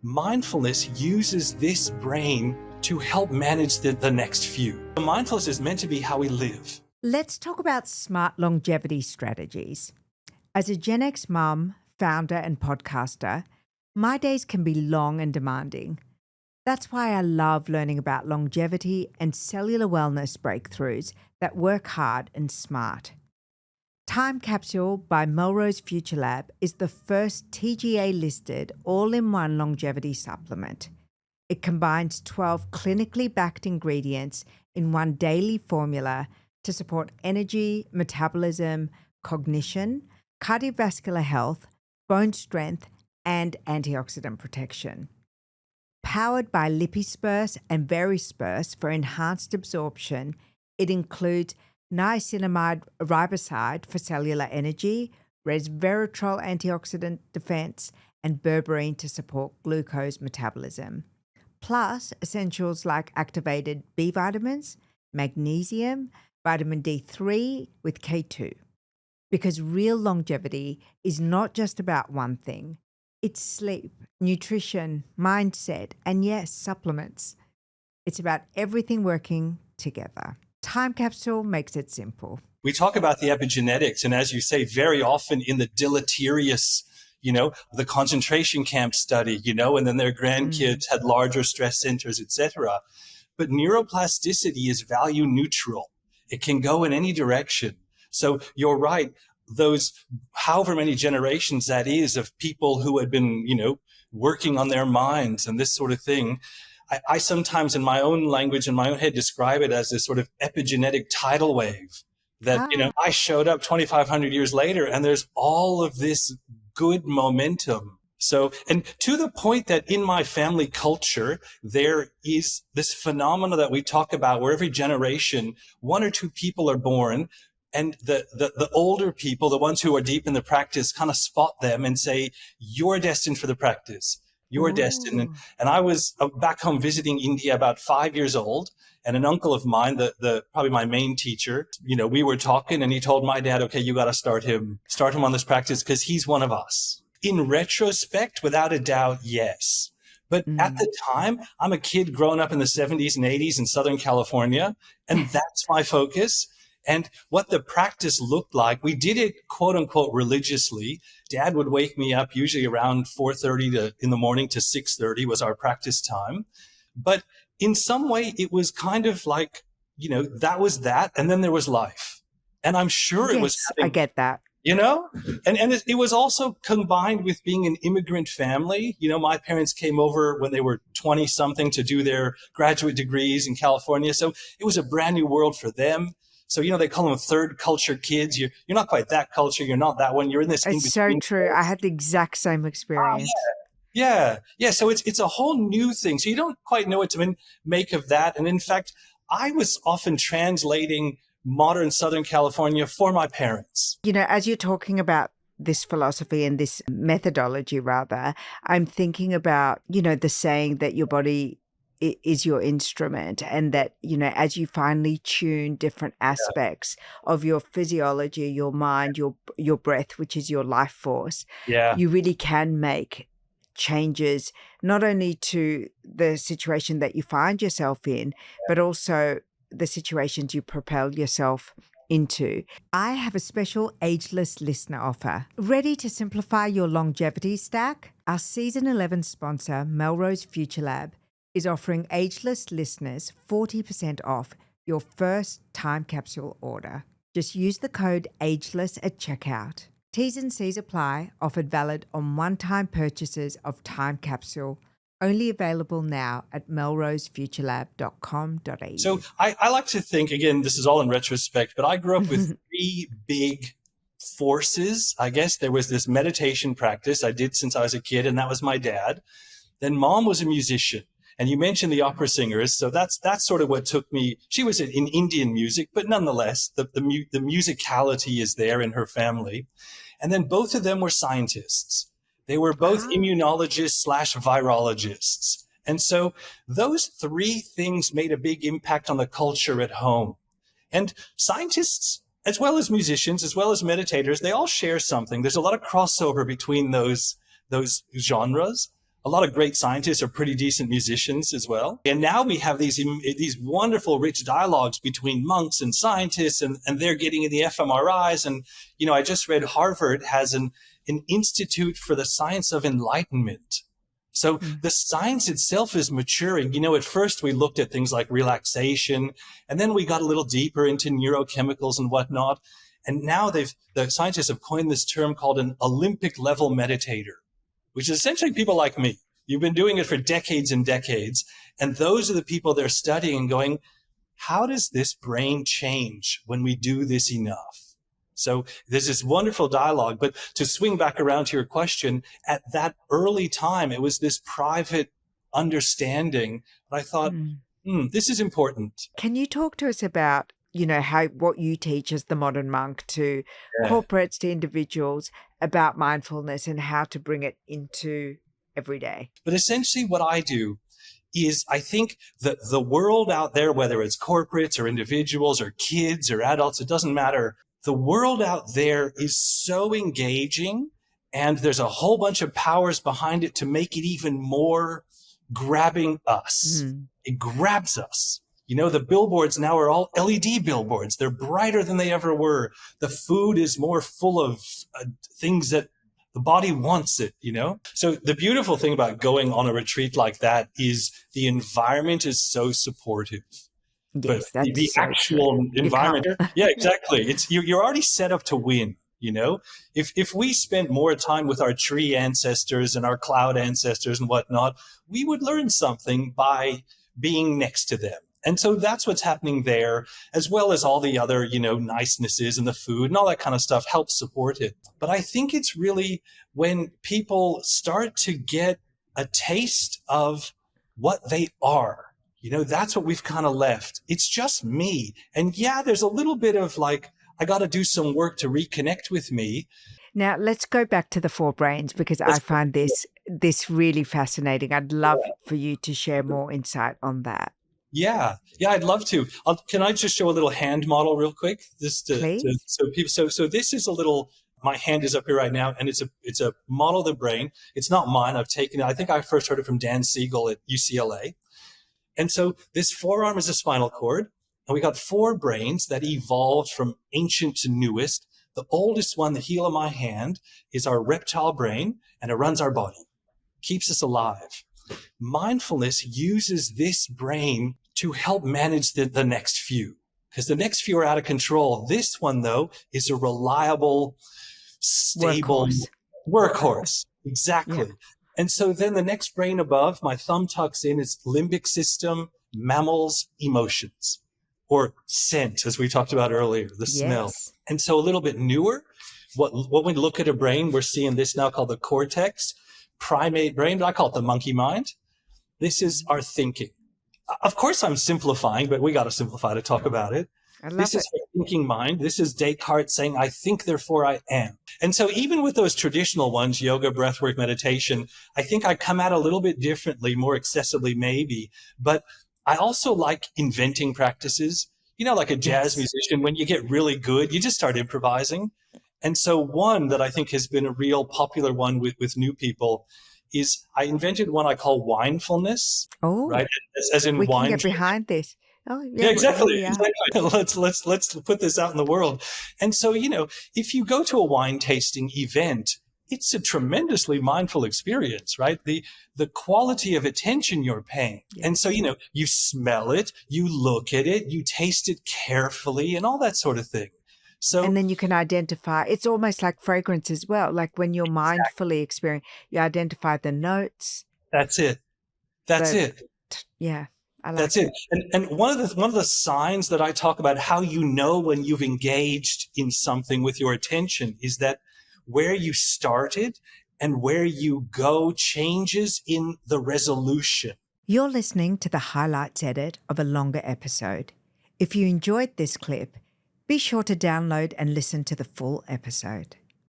mindfulness uses this brain to help manage the next few. Mindfulness is meant to be how we live. Let's talk about smart longevity strategies. As a Gen X mum, founder, and podcaster, my days can be long and demanding. That's why I love learning about longevity and cellular wellness breakthroughs that work hard and smart. Time Capsule by Melrose Future Lab is the first TGA-listed all-in-one longevity supplement. It combines 12 clinically backed ingredients in one daily formula to support energy, metabolism, cognition, cardiovascular health, bone strength, and antioxidant protection. Powered by Lipisperse and Verisperse for enhanced absorption, it includes niacinamide riboside for cellular energy, resveratrol antioxidant defense, and berberine to support glucose metabolism. Plus essentials like activated B vitamins, magnesium, vitamin D3 with K2. Because real longevity is not just about one thing. It's sleep, nutrition, mindset, and yes, supplements. It's about everything working together. Time Capsule makes it simple. We talk about the epigenetics, and as you say, very often in the deleterious, the concentration camp study, and then their grandkids had larger stress centers, etc. But neuroplasticity is value neutral. It can go in any direction. So you're right. Those however many generations that is of people who had been, working on their minds and this sort of thing, I sometimes in my own language, in my own head, describe it as this sort of epigenetic tidal wave that, I showed up 2,500 years later and there's all of this good momentum. So, and to the point that in my family culture, there is this phenomena that we talk about where every generation, one or two people are born. And the older people, the ones who are deep in the practice, kind of spot them and say, you're destined for the practice. You're destined. And I was back home visiting India about 5 years old. And an uncle of mine, probably my main teacher, we were talking and he told my dad, okay, you got to start him on this practice because he's one of us. In retrospect, without a doubt, yes. But at the time, I'm a kid growing up in the 70s and 80s in Southern California. And that's my focus. And what the practice looked like, we did it, quote unquote, religiously. Dad would wake me up usually around 4:30 in the morning to 6:30 was our practice time. But in some way, it was kind of like, that was that. And then there was life. And I'm sure it was. I get that. And it was also combined with being an immigrant family. My parents came over when they were 20 something to do their graduate degrees in California. So it was a brand new world for them. So, they call them third culture kids. You're not quite that culture. You're not that one. You're in this. It's so true. I had the exact same experience. Yeah. So it's a whole new thing. So you don't quite know what to make of that. And in fact, I was often translating modern Southern California for my parents. As you're talking about this philosophy and this methodology, rather, I'm thinking about, the saying that your body is your instrument, and that, as you finally tune different aspects of your physiology, your mind, your breath, which is your life force, you really can make changes, not only to the situation that you find yourself in, but also the situations you propel yourself into. I have a special ageless listener offer. Ready to simplify your longevity stack? Our season 11 sponsor, Melrose Future Lab, is offering ageless listeners 40% off your first Time Capsule order. Just use the code AGELESS at checkout. T's and C's apply. Offered valid on one-time purchases of Time Capsule. Only available now at melrosefuturelab.com.au. So I like to think, again, this is all in retrospect, but I grew up with three big forces. I guess there was this meditation practice I did since I was a kid, and that was my dad. Then mom was a musician. And you mentioned the opera singers, so that's sort of what took me. She was in Indian music, but nonetheless, the musicality is there in her family. And then both of them were scientists. They were both immunologists / virologists. And so those three things made a big impact on the culture at home. And scientists, as well as musicians, as well as meditators, they all share something. There's a lot of crossover between those genres. A lot of great scientists are pretty decent musicians as well. And now we have these wonderful, rich dialogues between monks and scientists, and they're getting in the fMRIs. And, I just read Harvard has an Institute for the Science of Enlightenment. So the science itself is maturing. At first we looked at things like relaxation, and then we got a little deeper into neurochemicals and whatnot. And now the scientists have coined this term called an Olympic level meditator, which is essentially people like me. You've been doing it for decades and decades. And those are the people they're studying and going, how does this brain change when we do this enough? So there's this wonderful dialogue. But to swing back around to your question, at that early time, it was this private understanding. But I thought, this is important. Can you talk to us about, what you teach as the modern monk to corporates, to individuals about mindfulness and how to bring it into every day? But essentially what I do is I think that the world out there, whether it's corporates or individuals or kids or adults, it doesn't matter. The world out there is so engaging, and there's a whole bunch of powers behind it to make it even more grabbing us. It grabs us. The billboards now are all LED billboards. They're brighter than they ever were. The food is more full of things that the body wants it, So the beautiful thing about going on a retreat like that is the environment is so supportive. Yes, But the so actual true. environment, yeah, exactly. You're already set up to win. If we spent more time with our tree ancestors and our cloud ancestors and whatnot, we would learn something by being next to them. And so that's what's happening there, as well as all the other, nicenesses and the food and all that kind of stuff helps support it. But I think it's really when people start to get a taste of what they are. That's what we've kind of left. It's just me. And yeah, there's a little bit of like, I got to do some work to reconnect with me. Now, let's go back to the four brains, because I find this really fascinating. I'd love for you to share more insight on that. Yeah, I'd love to. Can I just show a little hand model real quick? Please. So this is a little. My hand is up here right now, and it's a model of the brain. It's not mine. I've taken it. I think I first heard it from Dan Siegel at UCLA. And so this forearm is a spinal cord, and we got four brains that evolved from ancient to newest. The oldest one, the heel of my hand, is our reptile brain, and it runs our body, keeps us alive. Mindfulness uses this brain to help manage the next few, because the next few are out of control. This one, though, is a reliable, stable workhorse. Exactly. Yeah. And so then the next brain above, my thumb tucks in, is limbic system, mammals, emotions, or scent, as we talked about earlier, the smell. And so a little bit newer, when we look at a brain, we're seeing this now called the cortex, primate brain, but I call it the monkey mind. This is our thinking. Of course, I'm simplifying, but we got to simplify to talk about it. This is our thinking mind. This is Descartes saying, I think, therefore I am. And so even with those traditional ones, yoga, breathwork, meditation, I think I come at it a little bit differently, more accessibly maybe. But I also like inventing practices. Like a jazz musician, when you get really good, you just start improvising. And so one that I think has been a real popular one with new people is I invented one I call winefulness. Oh, right? As in we wine. can get behind this. Oh, yeah, exactly. Let's put this out in the world. And so, if you go to a wine tasting event, it's a tremendously mindful experience, right? The quality of attention you're paying. Yes. And so, you smell it, you look at it, you taste it carefully and all that sort of thing. So, and then you can identify, it's almost like fragrance as well. Like when you're mindfully experiencing, you identify the notes. That's it. Yeah. That's it. And one of the signs that I talk about how you know when you've engaged in something with your attention is that where you started and where you go changes in the resolution. You're listening to the highlights edit of a longer episode. If you enjoyed this clip, be sure to download and listen to the full episode.